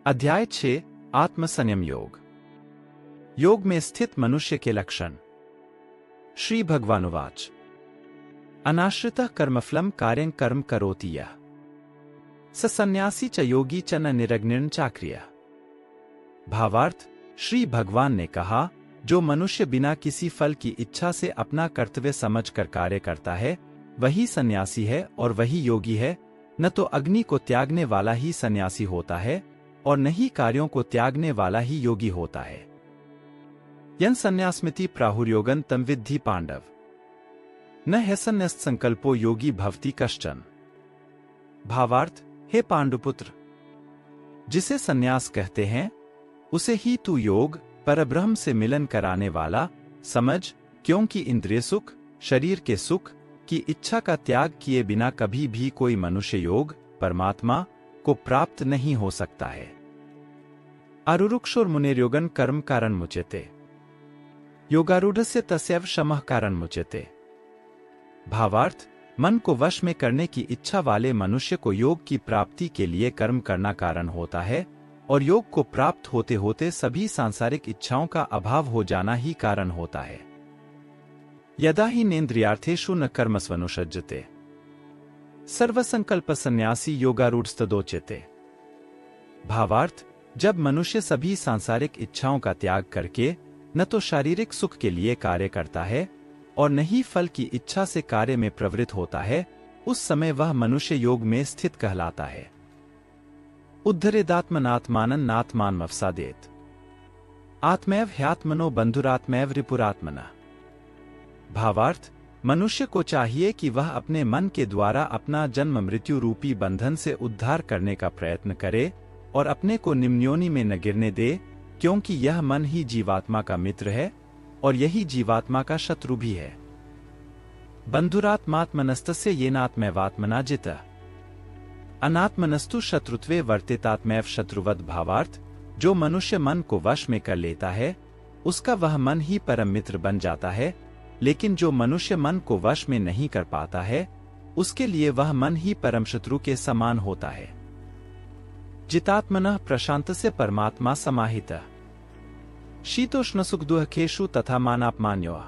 अध्याय 6 आत्मसंयम योग। योग में स्थित मनुष्य के लक्षण। श्री भगवानुवाच अनाश्रितः कर्मफलम कार्यं कर्म करोति यः स सन्यासी च योगी च न निरग्निर्न चाक्रियः। भावार्थ, श्री भगवान ने कहा, जो मनुष्य बिना किसी फल की इच्छा से अपना कर्तव्य समझकर कार्य करता है वही सन्यासी है और वही योगी है। न तो अग्नि को त्यागने वाला ही सन्यासी होता है और न ही कार्यों को त्यागने वाला ही योगी होता है। यन संन्यासमिति प्राहुर्योगन तम विद्धि पांडव न ह्यसन्यस्त संकल्पो योगी भवति कश्चन। भावार्थ, हे पांडुपुत्र, जिसे सन्यास कहते हैं उसे ही तू योग परब्रह्म से मिलन कराने वाला समझ, क्योंकि इंद्रिय सुख, शरीर के सुख की इच्छा का त्याग किए बिना कभी भी कोई मनुष्य योग परमात्मा को प्राप्त नहीं हो सकता है। आरुरुक्षुर्मुनेर्योगन कर्म कारण मुच्यते योगारूढ़स्य तस्यैव शमः कारण मुच्यते। भावार्थ, मन को वश में करने की इच्छा वाले मनुष्य को योग की प्राप्ति के लिए कर्म करना कारण होता है और योग को प्राप्त होते होते सभी सांसारिक इच्छाओं का अभाव हो जाना ही कारण होता है। यदा हि नेन्द्रियार्थेषु न कर्मस्वनुषज्जते सर्वसंकल्प सन्यासी योगारूढ़स्तदोच्यते। भावार्थ, जब मनुष्य सभी सांसारिक इच्छाओं का त्याग करके न तो शारीरिक सुख के लिए कार्य करता है और न ही फल की इच्छा से कार्य में प्रवृत्त होता है, उस समय वह मनुष्य योग में स्थित कहलाता है। उद्धरेदात्मनात्मानं नात्मानमवसादेत आत्मैव ह्यात्मनो बंधुरात्मैव रिपुरात्मनः। भावार्थ, मनुष्य को चाहिए कि वह अपने मन के द्वारा अपना जन्म मृत्यु रूपी बंधन से उद्धार करने का प्रयत्न करे और अपने को निम्नयोनि में न गिरने दे, क्योंकि यह मन ही जीवात्मा का मित्र है और यही जीवात्मा का शत्रु भी है। बंधुरात्मात्मनस्तस्य येनात्मैवात्मना जितः अनात्मनस्तु शत्रुत्वे वर्तेतात्मैव शत्रुवद। भावार्थ, जो मनुष्य मन को वश में कर लेता है उसका वह मन ही परम मित्र बन जाता है, लेकिन जो मनुष्य मन को वश में नहीं कर पाता है उसके लिए वह मन ही परम शत्रु के समान होता है। जितात्मनः प्रशांतस्य परमात्मा समाहितः शीतोष्ण सुख दुःखेषु तथा मानापमान्योः।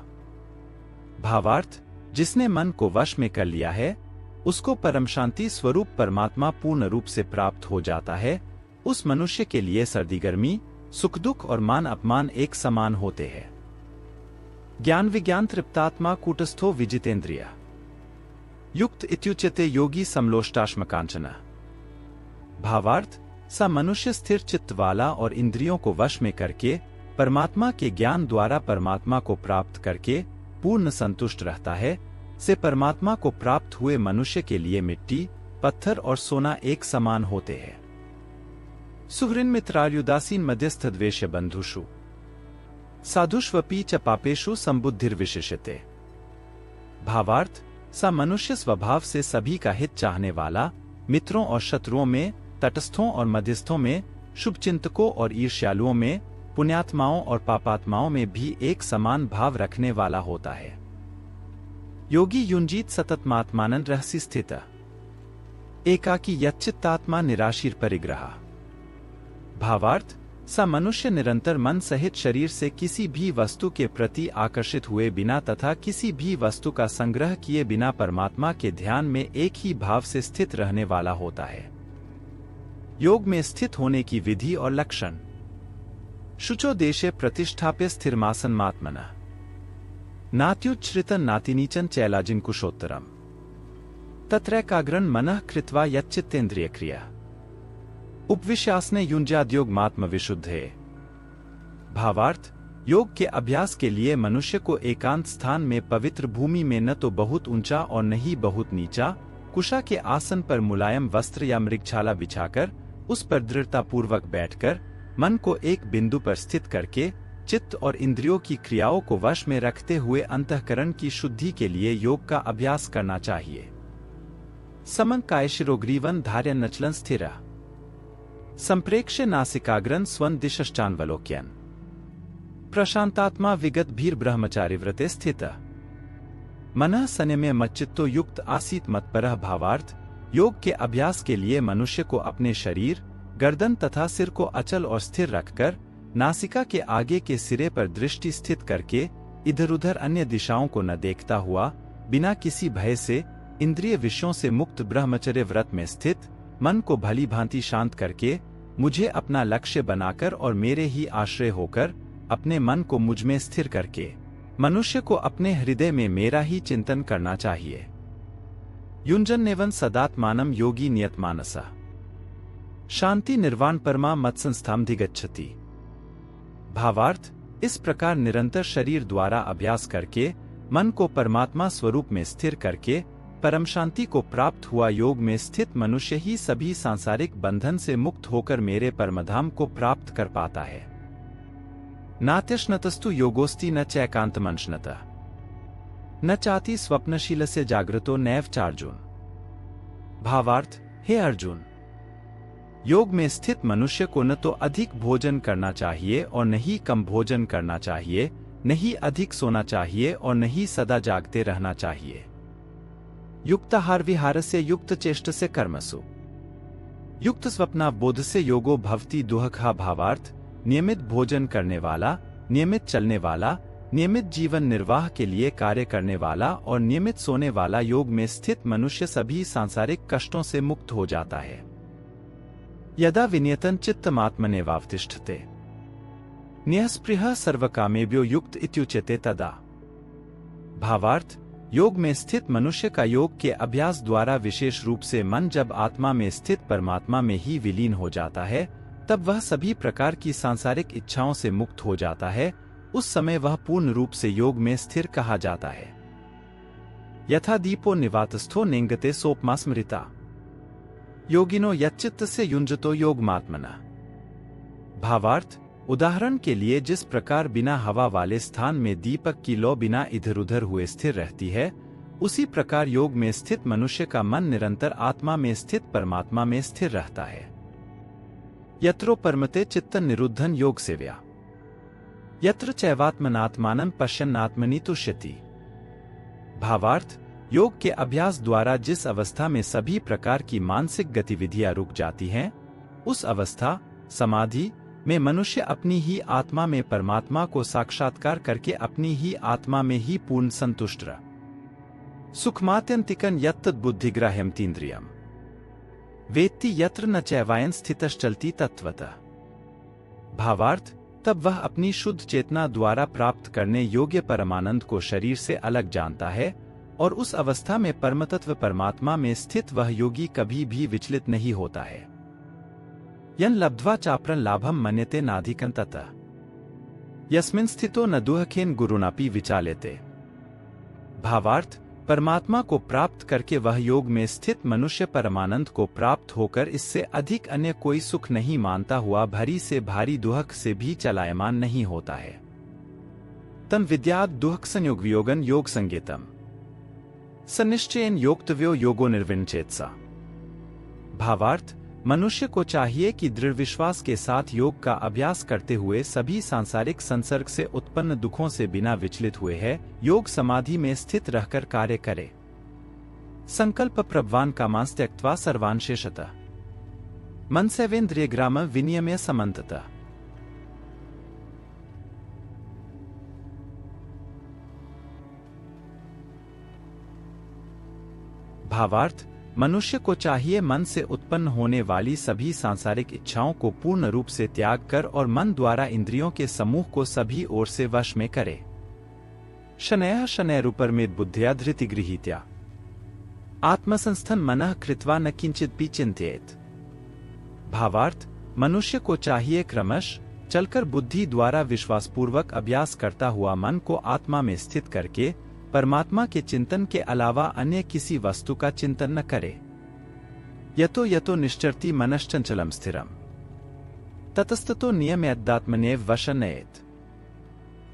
भावार्थ, जिसने मन को वश में कर लिया है उसको परम शांति स्वरूप परमात्मा पूर्ण रूप से प्राप्त हो जाता है। उस मनुष्य के लिए सर्दी गर्मी, सुख दुख और मान अपमान एक समान होते हैं। ज्ञान विज्ञान तृप्तात्मा कूटस्थो विजितेन्द्रिय युक्त इत्युच्यते योगी समलोष्टाश्मकांचनः। भावार्थ, सा मनुष्य स्थिर चित्त वाला और इंद्रियों को वश में करके परमात्मा के ज्ञान द्वारा परमात्मा को प्राप्त करके पूर्ण संतुष्ट रहता है। से परमात्मा को प्राप्त हुए मनुष्य के लिए मिट्टी, पत्थर और सोना एक समान होते हैं। सुहृन् मित्रार्युदासीन मध्यस्थ द्वेष्य बंधुषु साधुष्वपि च पापेषु संबुद्धिर्विशिष्यते। भावार्थ, सा मनुष्य स्वभाव से सभी का हित चाहने वाला, मित्रों और शत्रुओं में, तटस्थों और मध्यस्थों में, शुभचिंतकों और ईर्ष्यालुओं में, पुण्यात्माओं और पापात्माओं में भी एक समान भाव रखने वाला होता है। योगी युंजीत सततमात्मानं रहसि स्थितः एकाकी यच्चित्तात्मा निराशीर परिग्रह। भावार्थ, सा मनुष्य निरंतर मन सहित शरीर से किसी भी वस्तु के प्रति आकर्षित हुए बिना तथा किसी भी वस्तु का संग्रह किए बिना परमात्मा के ध्यान में एक ही भाव से स्थित रहने वाला होता है। योग में स्थित होने की विधि और लक्षण। शुचो देशे प्रतिष्ठाप्य स्थिरमासनमात्मनः नात्युच्छ्रितं नातिनीचं चैलाजिन कुशोत्तरम् तत्रैकाग्रं मनः कृत्वा यच्चित्तेन्द्रियक्रिया उपविश्यासने युञ्जाद्योगमात्म विशुद्धे। भावार्थ, योग के अभ्यास के लिए मनुष्य को एकांत स्थान में पवित्र भूमि में न तो बहुत ऊंचा और न ही बहुत नीचा, कुशा के आसन पर मुलायम वस्त्र या मृगछाला बिछाकर उस पर दृढ़तापूर्वक बैठकर मन को एक बिंदु पर स्थित करके चित्त और इंद्रियों की क्रियाओं को वश में रखते हुए अंतःकरण की शुद्धि के लिए योग का अभ्यास करना चाहिए। समं कायशिरोग्रीवं धार्य नचलन स्थिर संप्रेक्ष्य नासिकाग्रं स्वं दिशश्चान्वलोक्यन् प्रशांतात्मा विगत भीर ब्रह्मचारी व्रते स्थितः मनः संयम्य मच्चित्तो युक्त आसीत मत्परः। भावार्थ, योग के अभ्यास के लिए मनुष्य को अपने शरीर, गर्दन तथा सिर को अचल और स्थिर रखकर, नासिका के आगे के सिरे पर दृष्टि स्थित करके, इधर उधर अन्य दिशाओं को न देखता हुआ, बिना किसी भय से, इंद्रिय विषयों से मुक्त ब्रह्मचर्य व्रत में स्थित, मन को भली भांति शांत करके, मुझे अपना लक्ष्य बनाकर और मेरे ही आश्रय होकर, अपने मन को मुझमें स्थिर करके, मनुष्य को अपने हृदय में मेरा ही चिंतन करना चाहिए। युञ्जन्नेवं सदात्मानं योगी नियतमानसः शांति निर्वाण परमा मत्संस्थामधिगच्छति। भावार्थ, इस प्रकार निरंतर शरीर द्वारा अभ्यास करके, मन को परमात्मा स्वरूप में स्थिर करके, परम शांति को प्राप्त हुआ योग में स्थित मनुष्य ही सभी सांसारिक बंधन से मुक्त होकर मेरे परमधाम को प्राप्त कर पाता है। नात्यश्नतस्तु योगोस्ति न चैकांतमंशनतः न चाति स्वप्नशीलस्य जागृतो नैव चार्जुन। भावार्थ, हे अर्जुन, योग में स्थित मनुष्य को न तो अधिक भोजन करना चाहिए और न ही कम भोजन करना चाहिए, न ही अधिक सोना चाहिए और न ही सदा जागते रहना चाहिए। युक्ताहार विहारस्य युक्त चेष्टस्य कर्मसु युक्त स्वप्नावबोधस्य योगो भवति दुःखः। भावार्थ, नियमित भोजन करने वाला, नियमित चलने वाला, नियमित जीवन निर्वाह के लिए कार्य करने वाला और नियमित सोने वाला योग में स्थित मनुष्य सभी सांसारिक कष्टों से मुक्त हो जाता है। यदा विनियतं चित्तमात्मनेवावतिष्ठते निःस्पृहः सर्वकामेभ्यो युक्त इत्युच्यते तदा। भावार्थ, योग में स्थित मनुष्य का योग के अभ्यास द्वारा विशेष रूप से मन जब आत्मा में स्थित परमात्मा में ही विलीन हो जाता है, तब वह सभी प्रकार की सांसारिक इच्छाओं से मुक्त हो जाता है। उस समय वह पूर्ण रूप से योग में स्थिर कहा जाता है। यथा दीपो निवातस्थो नेंगते सोपमा स्मृता योगिनो यच्चित्तस्य युञ्जतो योगमात्मनः। भावार्थ, उदाहरण के लिए जिस प्रकार बिना हवा वाले स्थान में दीपक की लौ बिना इधर उधर हुए स्थिर रहती है, उसी प्रकार योग में स्थित मनुष्य का मन निरंतर आत्मा में स्थित परमात्मा में स्थिर रहता है। यत्रो परमते चित्तं निरुद्धं योग सेव्या यत्र चैवात्मनात्मानं पश्यन्नात्मनि तुष्यति। भावार्थ, योग के अभ्यास द्वारा जिस अवस्था में सभी प्रकार की मानसिक गतिविधियां रुक जाती हैं, उस अवस्था समाधि में मनुष्य अपनी ही आत्मा में परमात्मा को साक्षात्कार करके अपनी ही आत्मा में ही पूर्ण संतुष्ट रह सुखमात्यंतिकं यत्तद्बुद्धिग्राह्यमतीन्द्रियम् वेत्ति यत्र न चैवायं स्थितश्चलति तत्वतः। भावार्थ, तब वह अपनी शुद्ध चेतना द्वारा प्राप्त करने योग्य परमानंद को शरीर से अलग जानता है और उस अवस्था में परमतत्व परमात्मा में स्थित वह योगी कभी भी विचलित नहीं होता है। यन् लब्ध्वा चाप्रं लाभं मन्यते नाधिकं ततः यस्मिन् स्थितो न दुःखेन गुरुणापि विचाल्यते। भावार्थ, परमात्मा को प्राप्त करके वह योग में स्थित मनुष्य परमानंद को प्राप्त होकर इससे अधिक अन्य कोई सुख नहीं मानता हुआ भारी से भारी दुःख से भी चलायमान नहीं होता है। तम विद्यात् दुःख संयोग वियोगन योग संगीतम सनिश्चयन योक्तव्यो योगो निर्विण्चेत्सा। भावार्थ, मनुष्य को चाहिए कि दृढ़ विश्वास के साथ योग का अभ्यास करते हुए सभी सांसारिक संसर्ग से उत्पन्न दुखों से बिना विचलित हुए है योग समाधि में स्थित रहकर कार्य करे। संकल्प प्रभवान कामांस त्यक्त्वा सर्वान् शेषतः मनसैवेन्द्रियग्राम विनियम्य समन्ततः। भावार्थ, मनुष्य को चाहिए मन से उत्पन्न होने वाली सभी सांसारिक इच्छाओं को पूर्ण रूप से त्याग कर और मन द्वारा इंद्रियों के समूह को सभी ओर से वश में करे। शनैः शनैरुपरमेत बुद्ध्या धृतिगृहीत्या आत्मसंस्थं मनः कृत्वा न किंचिदपि चिंत्येत। भावार्थ, मनुष्य को चाहिए क्रमश चलकर बुद्धि द्वारा विश्वासपूर्वक अभ्यास करता हुआ मन को आत्मा में स्थित करके परमात्मा के चिंतन के अलावा अन्य किसी वस्तु का चिंतन न करे। यतो यतो निश्चरति मनश्चंचलम स्थिरम ततस्ततो नियम्यदात्मनेव वशनयेत।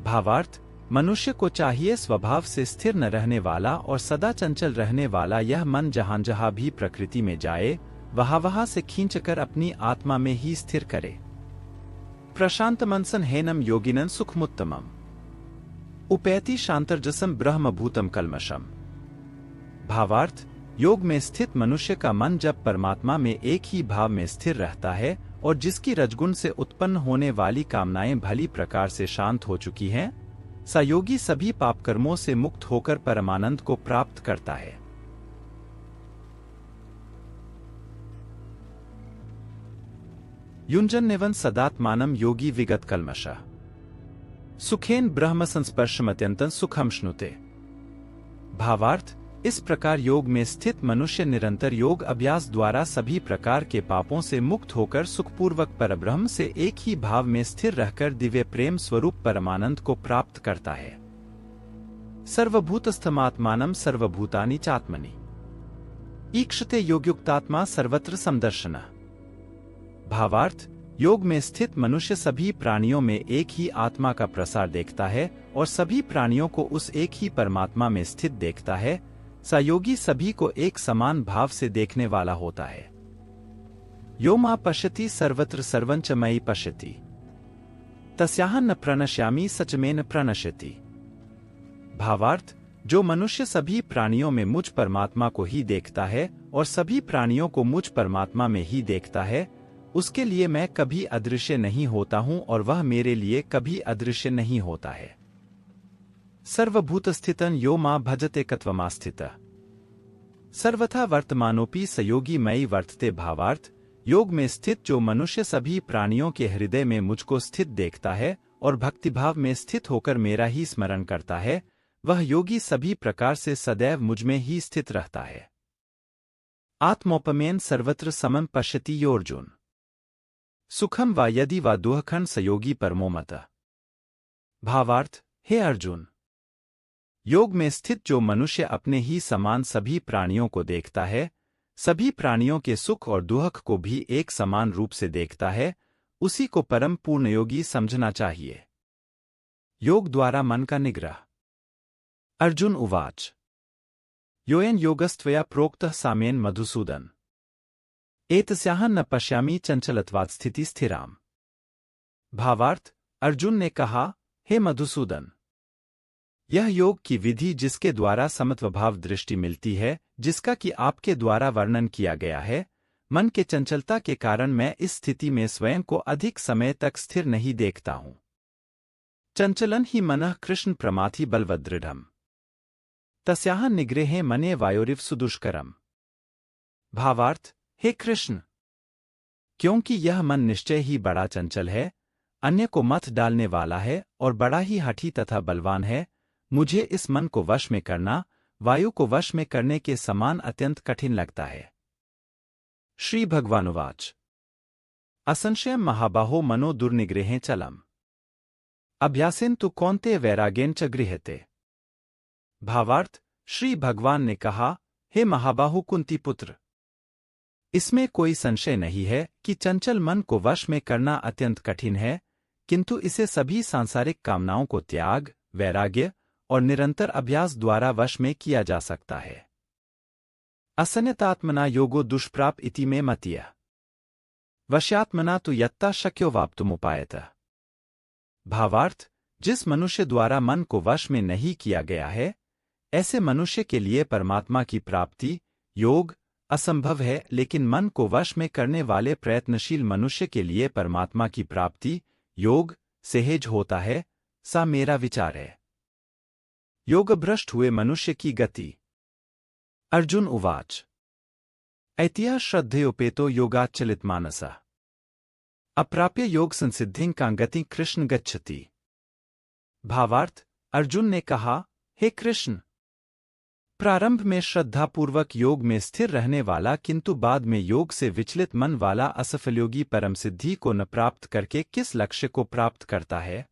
भावार्थ, मनुष्य को चाहिए स्वभाव से स्थिर न रहने वाला और सदा चंचल रहने वाला यह मन जहां जहां भी प्रकृति में जाए वहां वहां से खींचकर अपनी आत्मा में ही स्थिर करे। प्रशांत मनसन हेनम योगिनन सुखमुत्तमम उपैति शांतर्जसम ब्रह्मभूतम कल्मषम। भावार्थ, योग में स्थित मनुष्य का मन जब परमात्मा में एक ही भाव में स्थिर रहता है और जिसकी रजगुण से उत्पन्न होने वाली कामनाएं भली प्रकार से शांत हो चुकी हैं, सयोगी सभी पापकर्मों से मुक्त होकर परमानंद को प्राप्त करता है। युञ्जन्नेवं सदात्मानं योगी विगत कल्मषः सुखेन ब्रह्म संस्पर्शमत्यंतं सुखम श्नुते। भावार्थ, इस प्रकार योग में स्थित मनुष्य निरंतर योग अभ्यास द्वारा सभी प्रकार के पापों से मुक्त होकर सुखपूर्वक परब्रह्म से एक ही भाव में स्थिर रहकर दिव्य प्रेम स्वरूप परमानंद को प्राप्त करता है। सर्वभूतस्थमात्मानं सर्वभूतानि चात्मनि ईक्षते योगयुक्तात्मा सर्वत्र समदर्शनः। भावार्थ, योग में स्थित मनुष्य सभी प्राणियों में एक ही आत्मा का प्रसार देखता है और सभी प्राणियों को उस एक ही परमात्मा में स्थित देखता है। सयोगी सभी को एक समान भाव से देखने वाला होता है। यो मा पश्यति सर्वत्र सर्वं च मयि पश्यति तस्याहं न प्रणश्यामि सच में न प्रणश्यति। भावार्थ, जो मनुष्य सभी प्राणियों में मुझ परमात्मा को ही देखता है और सभी प्राणियों को मुझ परमात्मा में ही देखता है, उसके लिए मैं कभी अदृश्य नहीं होता हूं और वह मेरे लिए कभी अदृश्य नहीं होता है। सर्वभूतस्थितं यो मां भजते कत्वमास्थितः सर्वथा वर्तमानोपि सयोगी मयि वर्तते। भावार्थ, योग में स्थित जो मनुष्य सभी प्राणियों के हृदय में मुझको स्थित देखता है और भक्तिभाव में स्थित होकर मेरा ही स्मरण करता है, वह योगी सभी प्रकार से सदैव मुझ में ही स्थित रहता है। आत्मोपमेन सर्वत्र समं पश्यति यो अर्जुन सुखम वा यदि वा दुःखं सयोगी परमो मतः। भावार्थ, हे अर्जुन, योग में स्थित जो मनुष्य अपने ही समान सभी प्राणियों को देखता है, सभी प्राणियों के सुख और दुःख को भी एक समान रूप से देखता है, उसी को परम पूर्ण योगी समझना चाहिए। योग द्वारा मन का निग्रह। अर्जुन उवाच योऽयं योगस्त्वया प्रोक्तः साम्येन मधुसूदन एतस्याहं न पश्यामि चंचलत्वात् स्थिति स्थिराम। भावार्थ, अर्जुन ने कहा, हे मधुसूदन, यह योग की विधि जिसके द्वारा समत्वभाव दृष्टि मिलती है, जिसका कि आपके द्वारा वर्णन किया गया है, मन के चंचलता के कारण मैं इस स्थिति में स्वयं को अधिक समय तक स्थिर नहीं देखता हूं। चंचलन ही मनः कृष्ण प्रमाथि बलवदृढ़म् तस्याहं निग्रहे मने वायोरिव सुदुष्करम्। भावार्थ, हे कृष्ण, क्योंकि यह मन निश्चय ही बड़ा चंचल है, अन्य को मत डालने वाला है और बड़ा ही हठी तथा बलवान है, मुझे इस मन को वश में करना वायु को वश में करने के समान अत्यंत कठिन लगता है। श्री भगवानुवाच असंशयं महाबाहो मनो दुर्निग्रहें चलम् अभ्यासेन तु कौन्तेय वैराग्येन च गृह्यते। भावार्थ, श्री भगवान ने कहा, हे महाबाहु कुंती पुत्र, इसमें कोई संशय नहीं है कि चंचल मन को वश में करना अत्यंत कठिन है, किंतु इसे सभी सांसारिक कामनाओं को त्याग, वैराग्य और निरंतर अभ्यास द्वारा वश में किया जा सकता है। असंयतात्मना योगो दुष्प्राप इति मे मतीयः वश्यात्मना तु यत्ता शक्यो वाप्तुमुपायतः। भावार्थ, जिस मनुष्य द्वारा मन को वश में नहीं किया गया है, ऐसे मनुष्य के लिए परमात्मा की प्राप्ति योग असंभव है, लेकिन मन को वश में करने वाले प्रयत्नशील मनुष्य के लिए परमात्मा की प्राप्ति योग सहज होता है। सा मेरा विचार है। योग भ्रष्ट हुए मनुष्य की गति। अर्जुन उवाच ऐतिह्य श्रद्धयोपेतो योगाच्चलित मानसः अप्राप्य योग संसिद्धिं कां गतिं कृष्ण गच्छति। भावार्थ, अर्जुन ने कहा, हे कृष्ण, प्रारंभ में श्रद्धापूर्वक योग में स्थिर रहने वाला किंतु बाद में योग से विचलित मन वाला असफल योगी परम सिद्धि को न प्राप्त करके किस लक्ष्य को प्राप्त करता है।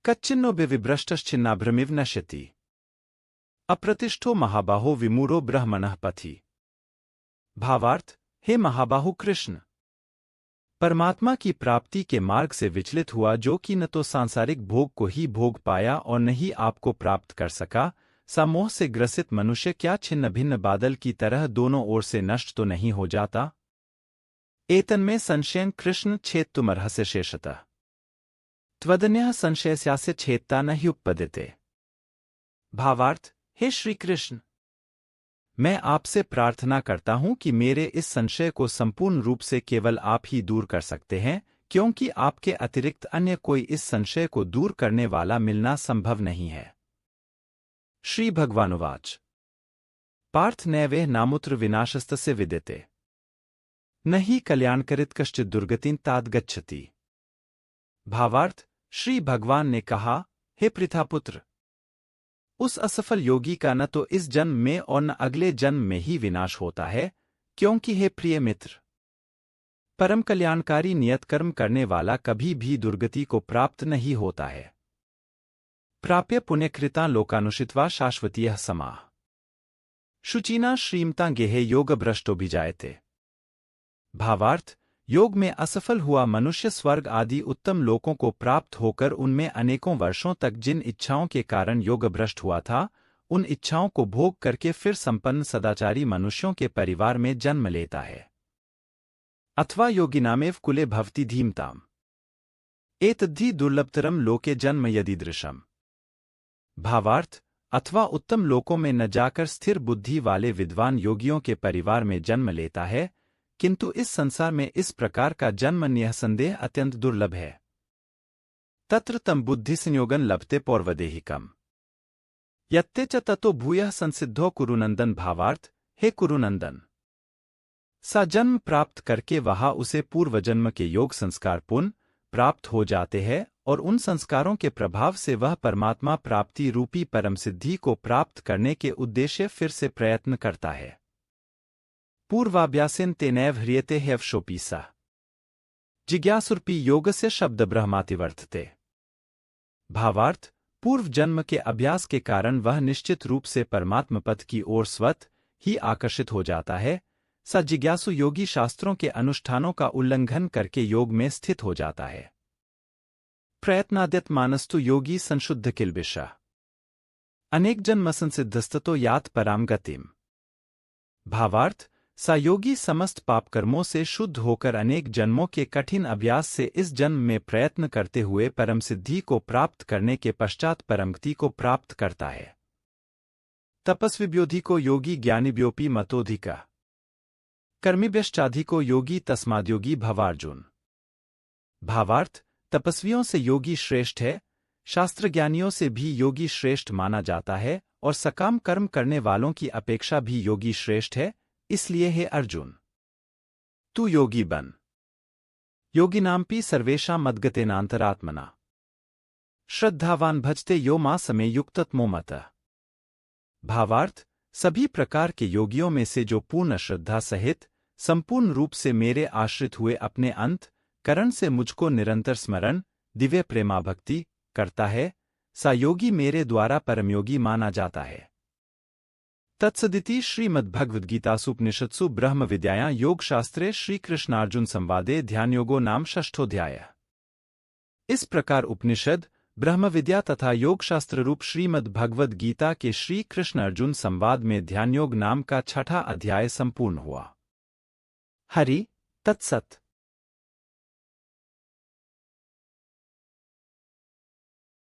कच्चिन्नो विभ्रष्टश्चिन्नाभ्रमिव नश्यति अप्रतिष्ठो महाबाहो विमूढ़ो ब्रह्मणः पथि। भावार्थ, हे महाबाहु कृष्ण, परमात्मा की प्राप्ति के मार्ग से विचलित हुआ जो कि न तो सांसारिक भोग को ही भोग पाया और न ही आपको प्राप्त कर सका, समोह से ग्रसित मनुष्य क्या छिन्न भिन्न बादल की तरह दोनों ओर से नष्ट तो नहीं हो जाता। एतन्मे संशयं कृष्ण छेत्तुमर्हस्य शेषतः त्वदन्यः संशयस्यास्य छेत्ता न ह्युपपद्यते। भावार्थ, हे श्री कृष्ण, मैं आपसे प्रार्थना करता हूं कि मेरे इस संशय को संपूर्ण रूप से केवल आप ही दूर कर सकते हैं, क्योंकि आपके अतिरिक्त अन्य कोई इस संशय को दूर करने वाला मिलना संभव नहीं है। श्री भगवानुवाच पार्थ नैवेह नामुत्र विनाशस्तस्य विद्यते न ही कल्याणकरित कश्चित् दुर्गतिं तात गच्छति। भावार्थ, श्री भगवान ने कहा, हे पृथापुत्र, उस असफल योगी का न तो इस जन्म में और न अगले जन्म में ही विनाश होता है, क्योंकि हे प्रिय मित्र, परम कल्याणकारी नियत कर्म करने वाला कभी भी दुर्गति को प्राप्त नहीं होता है। प्राप्य पुण्यकृता लोकानुषित्वा शाश्वतीयः समाः शुचिना श्रीमता गेहे योग भ्रष्टो भी जायते। भावार्थ, योग में असफल हुआ मनुष्य स्वर्ग आदि उत्तम लोकों को प्राप्त होकर उनमें अनेकों वर्षों तक जिन इच्छाओं के कारण योग भ्रष्ट हुआ था, उन इच्छाओं को भोग करके फिर संपन्न सदाचारी मनुष्यों के परिवार में जन्म लेता है। अथवा योगिनामेव कुले भवति धीमताम एतद्धि दुर्लभतरम लोके जन्म यदीदृशम। भावार्थ, अथवा उत्तम लोकों में न जाकर स्थिर बुद्धि वाले विद्वान योगियों के परिवार में जन्म लेता है, किंतु इस संसार में इस प्रकार का जन्म निःसंदेह अत्यंत दुर्लभ है। तत्र तम बुद्धि संयोगन लभते पौर्वदेहिकम यत्ते च ततो भूयः संसिद्धो कुरुनंदन। भावार्थ, हे कुरुनंदन, सा जन्म प्राप्त करके वहां उसे पूर्व जन्म के योग संस्कार पुनः प्राप्त हो जाते हैं और उन संस्कारों के प्रभाव से वह परमात्मा प्राप्ति रूपी परम सिद्धि को प्राप्त करने के उद्देश्य फिर से प्रयत्न करता है। पूर्वाभ्यासेन तेनैव ह्रियते ह्यवशोऽपि जिज्ञासुरपि योगस्य शब्द ब्रह्मातिवर्तते। भावार्थ, पूर्व जन्म के अभ्यास के कारण वह निश्चित रूप से परमात्म पद की ओर स्वतः ही आकर्षित हो जाता है। स जिज्ञासु योगी शास्त्रों के अनुष्ठानों का उल्लंघन करके योग में स्थित हो जाता है। प्रयत्नाद्यत मानस्तु योगी संशुद्ध किल्बिषा अनेक जन्म संसिद्धस्ततो यात पराम गतिम। भावार्थ, सा योगी समस्त पापकर्मों से शुद्ध होकर अनेक जन्मों के कठिन अभ्यास से इस जन्म में प्रयत्न करते हुए परम सिद्धि को प्राप्त करने के पश्चात परमगति को प्राप्त करता है। तपस्विभ्योऽधिको योगी ज्ञानिभ्योऽपि मतोऽधिकः कर्मिभ्यश्चाधिको योगी तस्माद्योगी भवार्जुन। भावार्थ, तपस्वियों से योगी श्रेष्ठ है, शास्त्रज्ञानियों से भी योगी श्रेष्ठ माना जाता है और सकाम कर्म करने वालों की अपेक्षा भी योगी श्रेष्ठ है। इसलिए हे अर्जुन, तू योगी बन। योगिनांपि सर्वेषां मद्गतेनांतरात्मना श्रद्धावान भजते यो मां समे युक्ततमो मतः। भावार्थ, सभी प्रकार के योगियों में से जो पूर्ण श्रद्धा सहित संपूर्ण रूप से मेरे आश्रित हुए अपने अंत करण से मुझको निरंतर स्मरण दिव्य प्रेमाभक्ति करता है, सा योगी मेरे द्वारा परमयोगी माना जाता है। तत्सदिति श्रीमद्भगवद्गीतासूपनिषत्सु ब्रह्म विद्यायां योगशास्त्रे श्रीकृष्णार्जुन संवादे ध्यानयोगो नाम षष्ठोऽध्यायः। इस प्रकार उपनिषद ब्रह्म विद्या तथा योगशास्त्र रूप श्रीमद् भगवद गीता के श्री कृष्ण अर्जुन संवाद में ध्यानयोग नाम का छठा अध्याय संपूर्ण हुआ। हरि तत्सत।